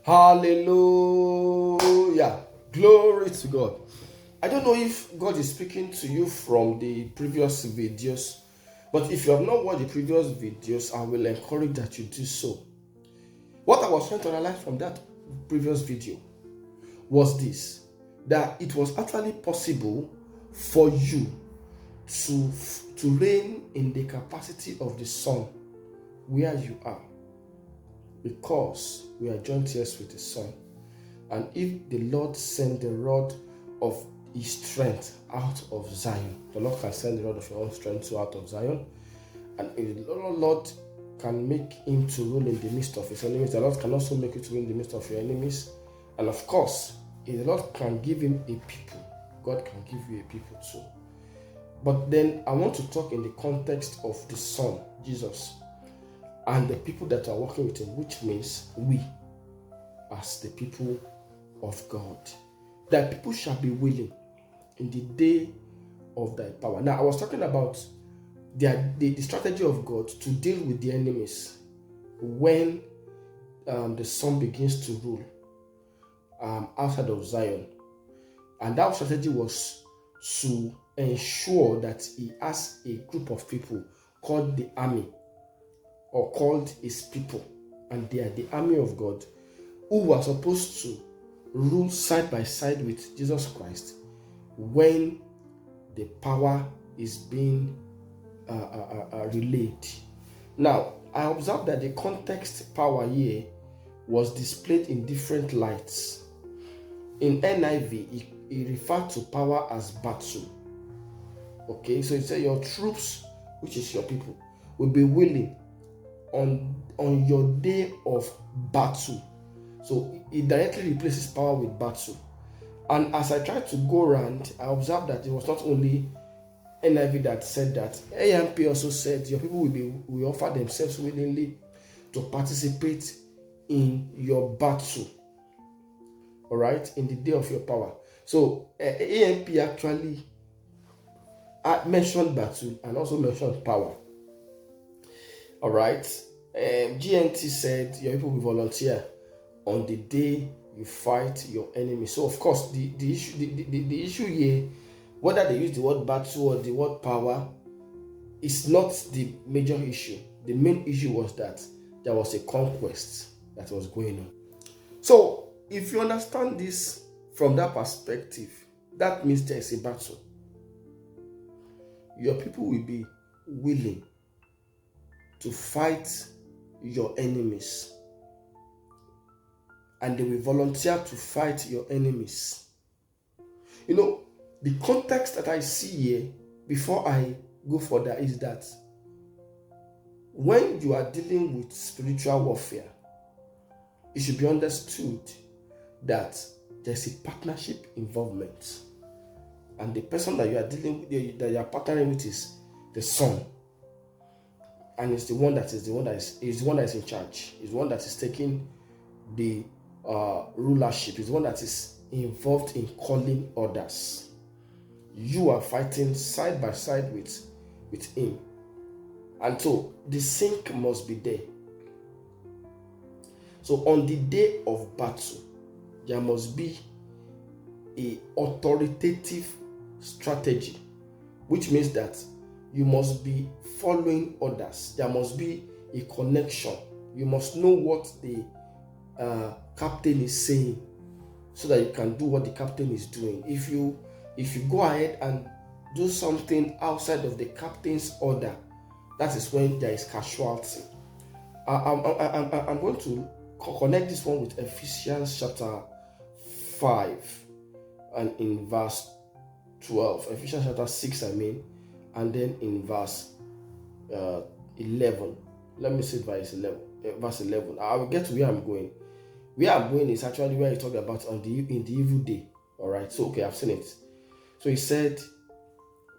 Hallelujah. Glory to God. I don't know if God is speaking to you from the previous videos, but if you have not watched the previous videos, I will encourage that you do so. What I was trying to realize from that previous video was this, that it was actually possible for you to reign in the capacity of the Son where you are, because we are joint heirs with the Son. And if the Lord send the rod of his strength out of Zion, the Lord can send the rod of your own strength out of Zion. And if the Lord can make him to rule in the midst of his enemies, the Lord can also make you to rule in the midst of your enemies. And of course, if the Lord can give him a people, God can give you a people too. But then I want to talk in the context of the Son, Jesus, and the people that are working with him, which means we, as the people of God, that people shall be willing in the day of thy power. Now, I was talking about the strategy of God to deal with the enemies when the Son begins to rule outside of Zion. And that strategy was to ensure that he has a group of people called the army, or called his people, and they are the army of God, who are supposed to rule side by side with Jesus Christ when the power is being relayed. Now, I observed that the context power here was displayed in different lights. In NIV, it referred to power as battle. Okay, so it said your troops, which is your people, will be willing on your day of battle. So it directly replaces power with battle. And as I tried to go around, I observed that it was not only NIV that said that. AMP also said your people will offer themselves willingly to participate in your battle. All right, in the day of your power. So AMP actually mentioned battle and also mentioned power. All right. GNT said your people will volunteer on the day you fight your enemy. So of course the issue here, whether they use the word battle or the word power, is not the major issue. The main issue was that there was a conquest that was going on. So if you understand this from that perspective, that means there is a battle. Your people will be willing to fight your enemies, and they will volunteer to fight your enemies. You know, the context that I see here before I go further is that when you are dealing with spiritual warfare, it should be understood that there's a partnership involvement, and the person that you are dealing with, that you are partnering with, is the Son. And it's the one that is in charge. It's the one that is taking the rulership. It's the one that is involved in calling orders. You are fighting side by side with him. And so the sync must be there. So on the day of battle, there must be a authoritative strategy, which means that you must be following orders. There must be a connection. You must know what the captain is saying, so that you can do what the captain is doing. If you go ahead and do something outside of the captain's order, that is when there is casualty. I'm going to connect this one with Ephesians chapter 5 and in verse 12. Ephesians chapter 6, and then in verse 11. Let me see verse 11. I will get to where I'm going. Where I'm going is actually where he talked about in the evil day. All right. So okay, I've seen it. So he said,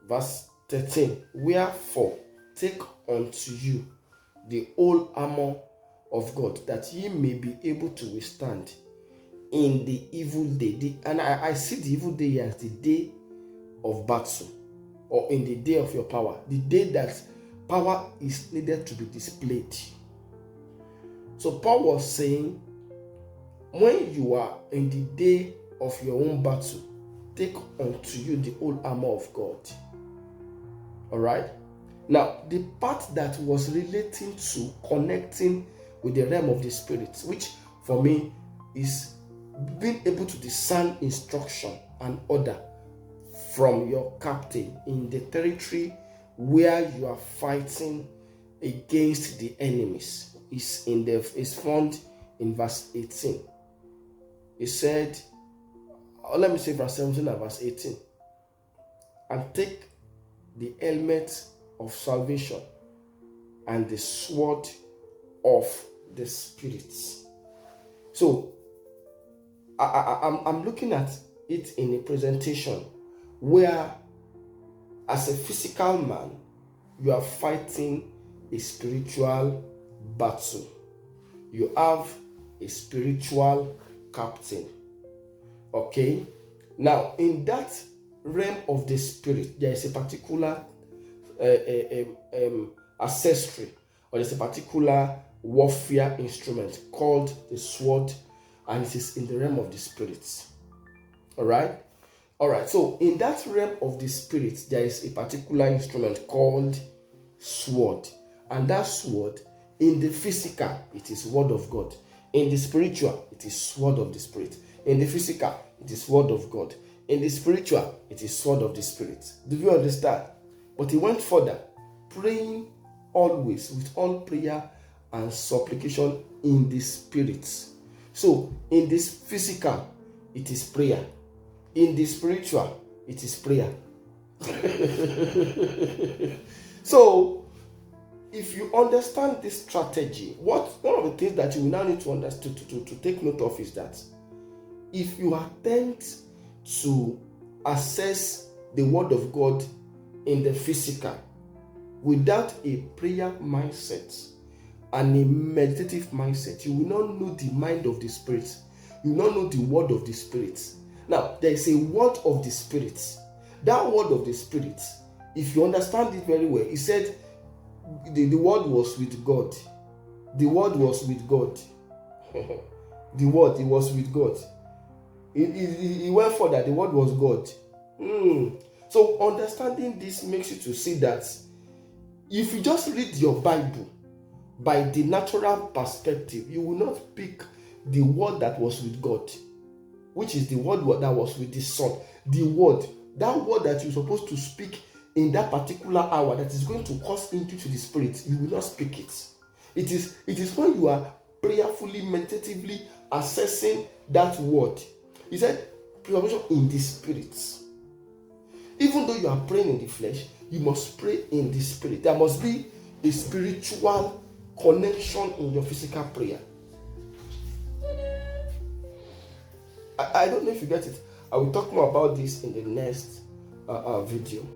verse 13. Wherefore take unto you the whole armor of God, that ye may be able to withstand in the evil day. And I see the evil day as the day of battle, or in the day of your power, the day that power is needed to be displayed. So Paul was saying, when you are in the day of your own battle, take unto you the whole armor of God. All right. Now, the part that was relating to connecting with the realm of the spirit, which for me is being able to discern instruction and order from your captain in the territory where you are fighting against the enemies, is found in verse 18. He said, let me say verse 17 and verse 18. And take the helmet of salvation and the sword of the Spirit. So I'm looking at it in a presentation where, as a physical man, you are fighting a spiritual battle. You have a spiritual captain. Okay? Now, in that realm of the spirit, there is a particular accessory, or there's a particular warfare instrument called the sword, and it is in the realm of the spirits. All right. So in that realm of the spirit, there is a particular instrument called sword, and that sword, in the physical, it is word of God. In the spiritual, it is sword of the spirit. In the physical, it is word of God. In the spiritual, it is sword of the spirit. Do you understand? But he went further, praying always with all prayer and supplication in the spirits. So in this physical, it is prayer. In the spiritual, it is prayer. So if you understand this strategy, one of the things that you will now need to understand, to take note of, is that if you attempt to assess the word of God in the physical without a prayer mindset and a meditative mindset, you will not know the mind of the Spirit. You will not know the word of the Spirit. Now, there is a word of the Spirit. That word of the Spirit, if you understand it very well, he said the word was with God. The word was with God. The word, it was with God. He went further, the word was God. So understanding this makes you to see that if you just read your Bible by the natural perspective, you will not pick the word that was with God, which is the word that was with the Son. The word, that word that you're supposed to speak in that particular hour, that is going to cause into to the Spirit, you will not speak it. It is when you are prayerfully, meditatively assessing that word. He said, preservation in the Spirit. Even though you are praying in the flesh, you must pray in the Spirit. There must be a spiritual connection in your physical prayer. I don't know if you get it. I will talk more about this in the next video.